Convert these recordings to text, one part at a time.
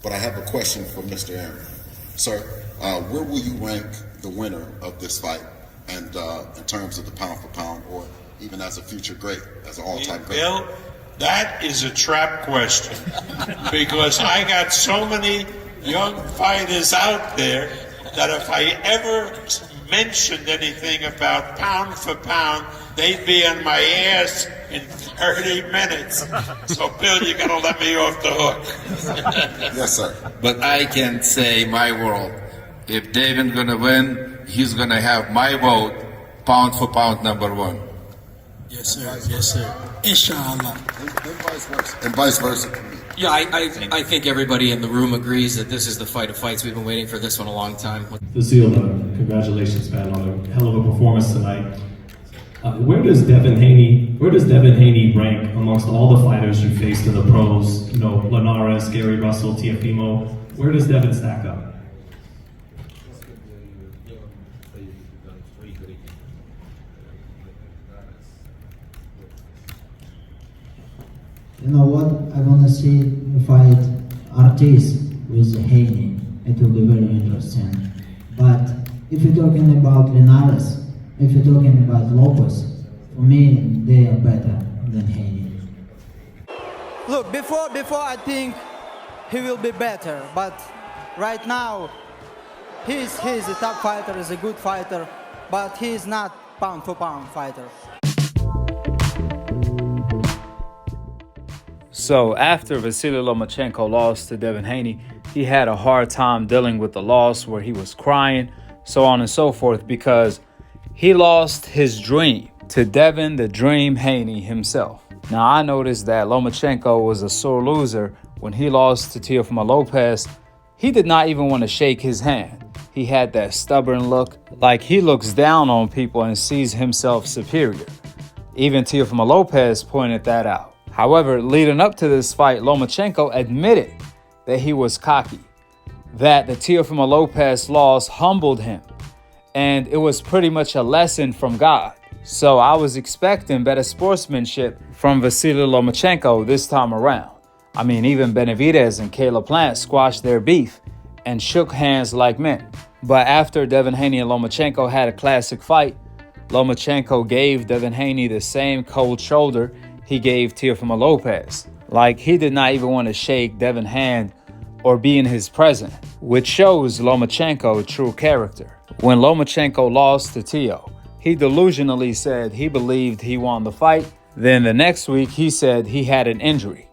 But I have a question for Mr. Aaron. Sir, where will you rank the winner of this fight and in terms of the pound for pound or even as a future great, as an all-time great? Bill, that is a trap question because I got so many young fighters out there that if I ever mentioned anything about pound for pound, they'd be on my ass in 30 minutes. So, Bill, you gotta let me off the hook. Yes, sir. But I can say my world. If Devin gonna win, he's gonna have my vote, pound for pound #1. Yes, sir. Yes, sir. Inshallah. And vice versa. Yeah, I think everybody in the room agrees that this is the fight of fights. We've been waiting for this one a long time. Vasyl, congratulations, man, on a hell of a performance tonight. Where does Devin Haney rank amongst all the fighters you faced in the pros? You know, Linares, Gary Russell, Teofimo. Where does Devin stack up? You know what? I want to see the fight Artis with Haney. It will be very interesting. But if you're talking about Linares, if you're talking about Lopez, for me, they are better than Haney. Look, before I think he will be better, but right now, he's a top fighter, he's a good fighter, but he's not pound for pound fighter. So after Vasyl Lomachenko lost to Devin Haney, he had a hard time dealing with the loss where he was crying, so on and so forth, because he lost his dream to Devin the Dream Haney himself. Now, I noticed that Lomachenko was a sore loser when he lost to Teofimo Lopez. He did not even want to shake his hand. He had that stubborn look, like he looks down on people and sees himself superior. Even Teofimo Lopez pointed that out. However, leading up to this fight, Lomachenko admitted that he was cocky, that the Teofimo Lopez loss humbled him, and it was pretty much a lesson from God. So I was expecting better sportsmanship from Vasyl Lomachenko this time around. I mean, even Benavidez and Caleb Plant squashed their beef and shook hands like men. But after Devin Haney and Lomachenko had a classic fight, Lomachenko gave Devin Haney the same cold shoulder he gave Teofimo Lopez. Like, he did not even want to shake Devin's hand or be in his presence, which shows Lomachenko's true character. When Lomachenko lost to Teo, he delusionally said he believed he won the fight. Then the next week, he said he had an injury.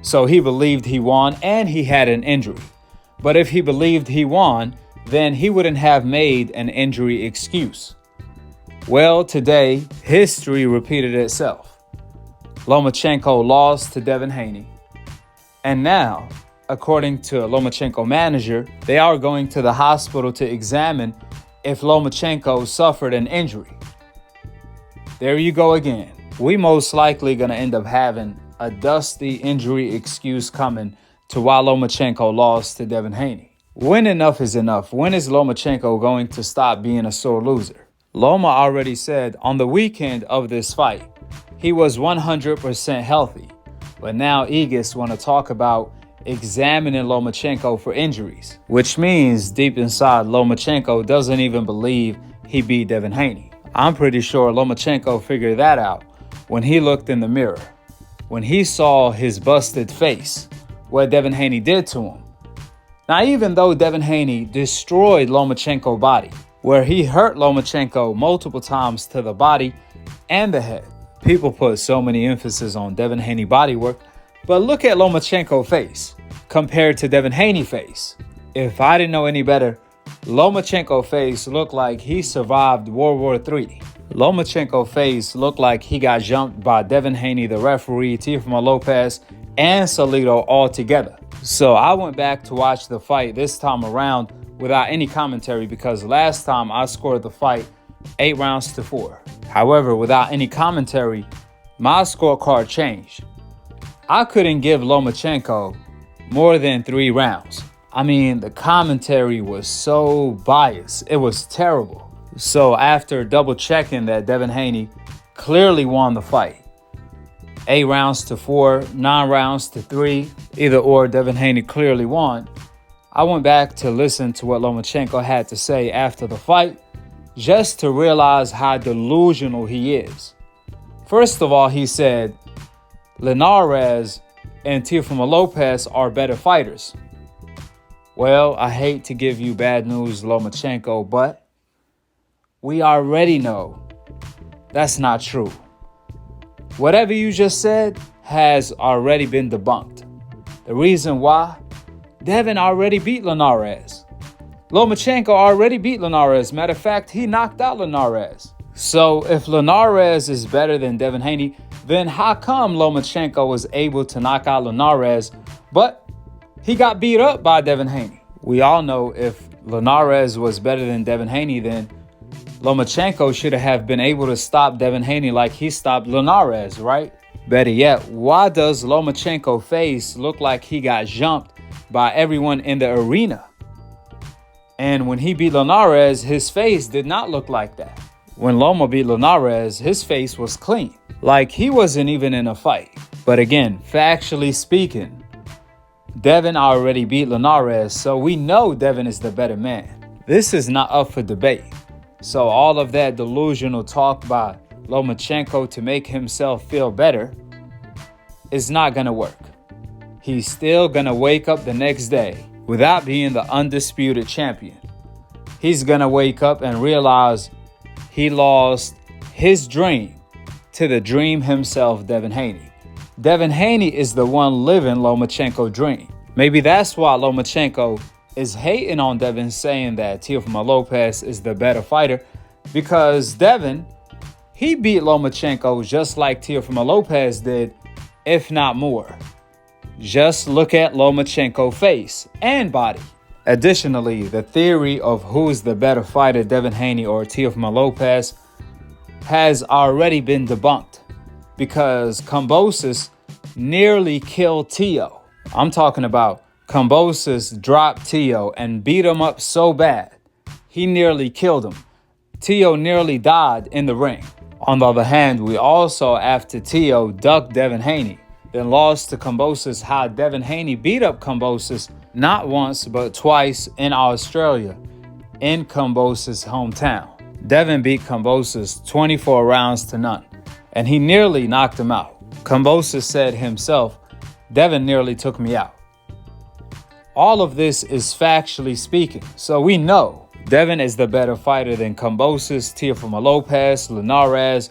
So he believed he won and he had an injury. But if he believed he won, then he wouldn't have made an injury excuse. Well, today, history repeated itself. Lomachenko lost to Devin Haney. And now, according to Lomachenko manager, they are going to the hospital to examine if Lomachenko suffered an injury. There you go again. We most likely going to end up having a dusty injury excuse coming to why Lomachenko lost to Devin Haney. When enough is enough? When is Lomachenko going to stop being a sore loser? Loma already said on the weekend of this fight, he was 100% healthy. But now Aegis want to talk about examining Lomachenko for injuries, which means deep inside Lomachenko doesn't even believe he beat Devin Haney. I'm pretty sure Lomachenko figured that out when he looked in the mirror, when he saw his busted face, what Devin Haney did to him. Now, even though Devin Haney destroyed Lomachenko's body, where he hurt Lomachenko multiple times to the body and the head, people put so many emphasis on Devin Haney bodywork, but look at Lomachenko's face compared to Devin Haney's face. If I didn't know any better, Lomachenko's face looked like he survived World War III. Lomachenko's face looked like he got jumped by Devin Haney, the referee, Teofimo Lopez, and Salido all together. So I went back to watch the fight this time around without any commentary because last time I scored the fight 8-4. However, without any commentary, my scorecard changed. I couldn't give Lomachenko more than 3 rounds. I mean, the commentary was so biased. It was terrible. So after double checking that Devin Haney clearly won the fight, 8 rounds to 4, 9 rounds to 3, either or, Devin Haney clearly won. I went back to listen to what Lomachenko had to say after the fight, just to realize how delusional he is. First of all, he said Linares and Teofimo Lopez are better fighters. Well, I hate to give you bad news, Lomachenko, but we already know that's not true. Whatever you just said has already been debunked. The reason why? Devin already beat Linares. Lomachenko already beat Linares. Matter of fact, he knocked out Linares. So if Linares is better than Devin Haney, then how come Lomachenko was able to knock out Linares, but he got beat up by Devin Haney? We all know if Linares was better than Devin Haney, then Lomachenko should have been able to stop Devin Haney like he stopped Linares, right? Better yet, why does Lomachenko's face look like he got jumped by everyone in the arena? And when he beat Linares, his face did not look like that. When Loma beat Linares, his face was clean, like he wasn't even in a fight. But again, factually speaking, Devin already beat Linares, so we know Devin is the better man. This is not up for debate. So all of that delusional talk by Lomachenko to make himself feel better is not gonna work. He's still gonna wake up the next day without being the undisputed champion. He's gonna wake up and realize he lost his dream to the dream himself, Devin Haney. Devin Haney is the one living Lomachenko's dream. Maybe that's why Lomachenko is hating on Devin, saying that Teofimo Lopez is the better fighter, because Devin, he beat Lomachenko just like Teofimo Lopez did, if not more. Just look at Lomachenko's face and body. Additionally, the theory of who is the better fighter, Devin Haney or Teofimo Lopez, has already been debunked because Kambosos nearly killed Teo. I'm talking about Kambosos dropped Teo and beat him up so bad, he nearly killed him. Teo nearly died in the ring. On the other hand, we also, after Teo ducked Devin Haney, then lost to Kambosos, how Devin Haney beat up Kambosos not once but twice in Australia, in Kambosos' hometown. Devin beat Kambosos 24 rounds to none, and he nearly knocked him out. Kambosos said himself, Devin nearly took me out. All of this is factually speaking, so we know Devin is the better fighter than Kambosos, Teofimo Lopez, Linares,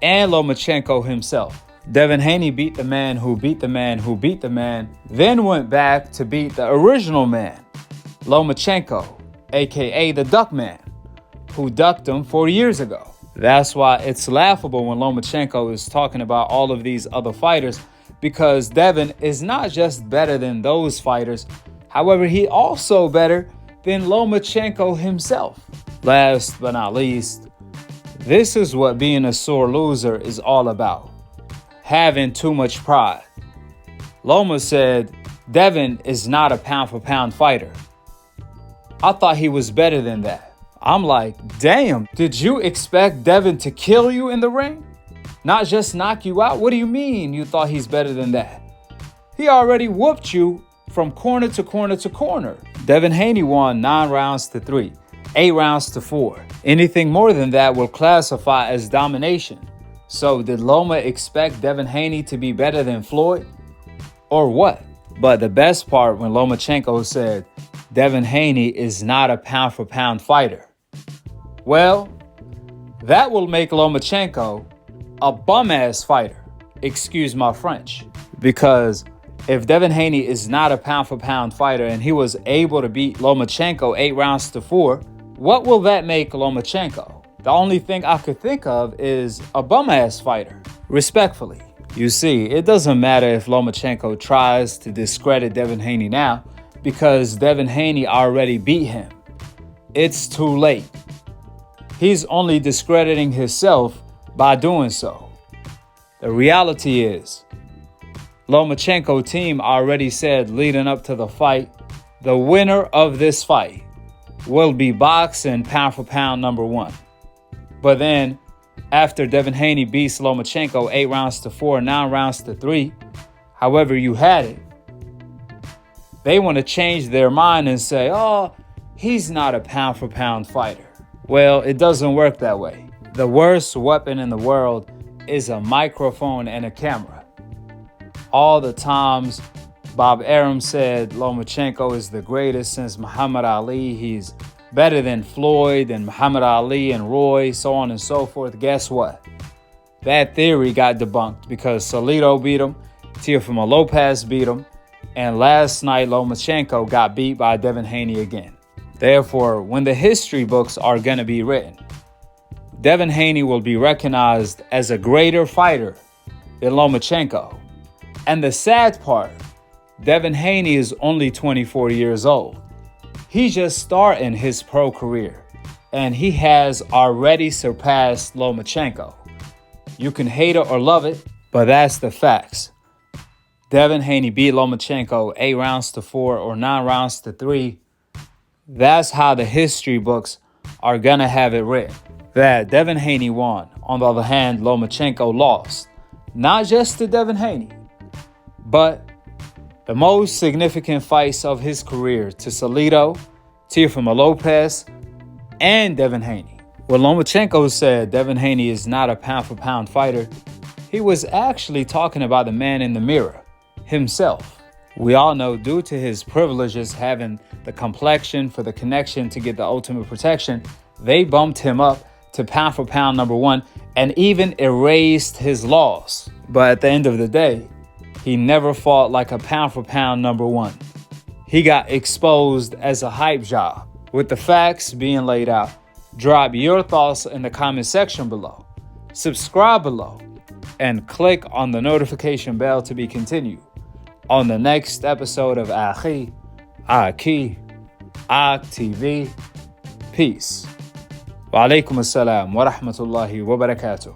and Lomachenko himself. Devin Haney beat the man who beat the man who beat the man, then went back to beat the original man, Lomachenko, aka the Duck Man, who ducked him 4 years ago. That's why it's laughable when Lomachenko is talking about all of these other fighters, because Devin is not just better than those fighters, however, he also better than Lomachenko himself. Last but not least, this is what being a sore loser is all about. Having too much pride. Loma said Devin is not a pound-for-pound fighter. I thought he was better than that. I'm like, damn, did you expect Devin to kill you in the ring? Not just knock you out? What do you mean you thought he's better than that? He already whooped you from corner to corner to corner. Devin Haney won 9 rounds to 3, 8 rounds to 4. Anything more than that will classify as domination. So did Loma expect Devin Haney to be better than Floyd? Or what? But the best part when Lomachenko said Devin Haney is not a pound-for-pound fighter. Well, that will make Lomachenko a bum-ass fighter. Excuse my French. Because if Devin Haney is not a pound-for-pound fighter and he was able to beat Lomachenko 8 rounds to 4, what will that make Lomachenko? The only thing I could think of is a bum-ass fighter, respectfully. You see, it doesn't matter if Lomachenko tries to discredit Devin Haney now, because Devin Haney already beat him. It's too late. He's only discrediting himself by doing so. The reality is, Lomachenko team already said leading up to the fight, the winner of this fight will be boxing pound for pound number 1. But then, after Devin Haney beats Lomachenko 8 rounds to 4, 9 rounds to 3, however you had it, they want to change their mind and say, oh, he's not a pound-for-pound fighter. Well, it doesn't work that way. The worst weapon in the world is a microphone and a camera. All the times Bob Arum said Lomachenko is the greatest since Muhammad Ali, he's better than Floyd and Muhammad Ali and Roy, so on and so forth. Guess what? That theory got debunked because Salido beat him, Teofimo Lopez beat him, and last night Lomachenko got beat by Devin Haney again. Therefore, when the history books are going to be written, Devin Haney will be recognized as a greater fighter than Lomachenko. And the sad part, Devin Haney is only 24 years old. He's just starting his pro career, and he has already surpassed Lomachenko. You can hate it or love it, but that's the facts. Devin Haney beat Lomachenko 8 rounds to 4 or 9 rounds to 3. That's how the history books are going to have it written. That Devin Haney won. On the other hand, Lomachenko lost. Not just to Devin Haney, but the most significant fights of his career to Salido, Teofimo Lopez, and Devin Haney. When Lomachenko said Devin Haney is not a pound-for-pound fighter, he was actually talking about the man in the mirror, himself. We all know due to his privileges having the complexion for the connection to get the ultimate protection, they bumped him up to pound-for-pound number 1 and even erased his loss. But at the end of the day, he never fought like a pound-for-pound number 1. He got exposed as a hype job. With the facts being laid out, drop your thoughts in the comment section below. Subscribe below and click on the notification bell to be continued on the next episode of Akhi, Akhi TV. Peace. Wa alaikum assalam wa rahmatullahi wa barakatuh.